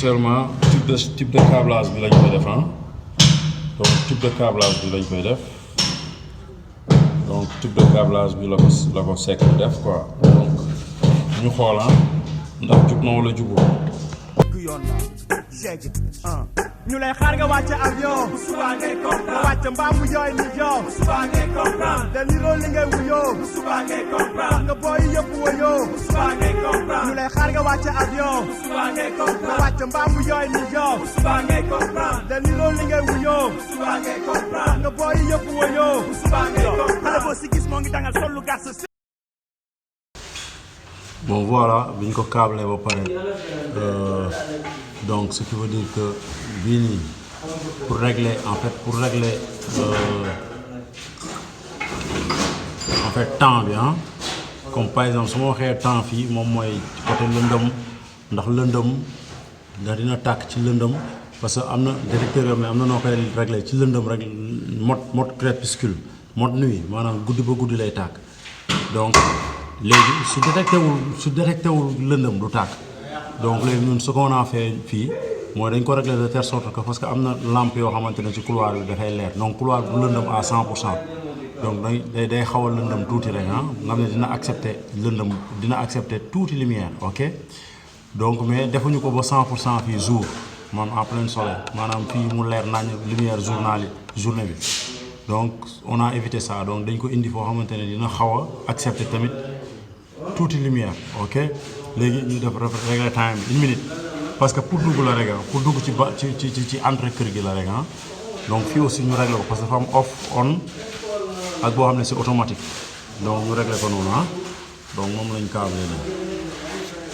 Actuellement type de câblage bi lañ koy def donc type de câblage bi lañ koy def donc type de câblage bi la ko sekk def quoi donc ñu xool ndax jub na wala jubul. ñu lay xaar nga wàcc avion suba ngay comprendre nga wàcc mbaam mu jooy ni yow suba ngay comprendre te niroo li ngay wuyoo suba ngay comprendre nga booy yëpp wuyoo suba ngay comprendre ñu lay xaar nga wàcc avion suba ngay comprendre nga wàcc mbaam mu jooy ni yow suba ngay comprendre te niroo li ngay wuyoo suba ngay comprendre nga booy yëpp wuyoo suba ngay comprendre xale boo si gis moo ngi dangal sol lu gàtt. Bon voilà biñ ko câblé ba pare donc ce qui veut dire que bii nii pour régler temps bi comme par exemple su ma waxee temps fii moom mooy côté lëndëm ndax dina tàkk ci lëndëm parce que am na détecteur yoo xam ne am na noo koy régler ci lëndëm rek mode crépuscule mode nuit maanaam guddi ba guddi lay tàkk donc léegi su détecté wul lëndëm du tàkk donc léegi ñun ce qu'on a fait fii mooy dañ ko régler de telle sorte que parce que am na lampe yoo xamante ne ci couloir bi dafay leer donc couloir bu lëndëm à 100% donc day xaw a lëndëm tuuti rek nga xam ne dina accepter tuuti lumière ok donc mais defuñu ko ba 100% fii jour man en plein soleil maanaam fii mu leer nañ lumière journée bi donc on a évité ça donc dañ ko indi foo xamante ne dina xaw a accepter tamit tuuti lumière ok léegi ñu def régler time bi 1 minute parce que pour dugg la rek pour dugg ci entrée kër gi la rek donc fii aussi ñu régler ko parce que dafa am off on ak boo xam ne c'est automatique donc ñu régler ko noonu donc moom lañ câblé nii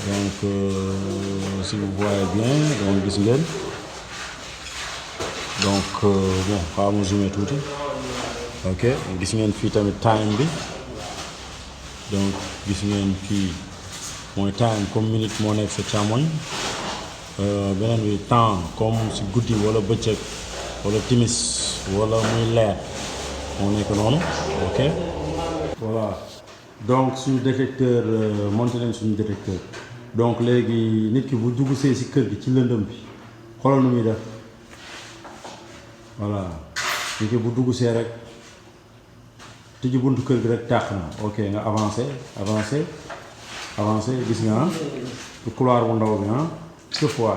donc si vous voyez bien donc gis ngeen donc bon xaaral ma zoomer tuuti ok gis ngeen fii tamit time bi donc gis ngeen fii mooy time comme minute moo nekk sa càmmoñ beneen bi temps comme si guddi wala bëccëg wala timis wala muy leer moo nekk noonu ok voilà donc suñu détecteur monté nañ suñu détecteur donc léegi nit ki bu dugg see si kër gi ci lëndëm bi xoolal nu muy def voilà nit ki bu dugg see rek tijji buntu kër gi rek tàq na ok nga avancé gis nga couloir bu ndaw bi ce fois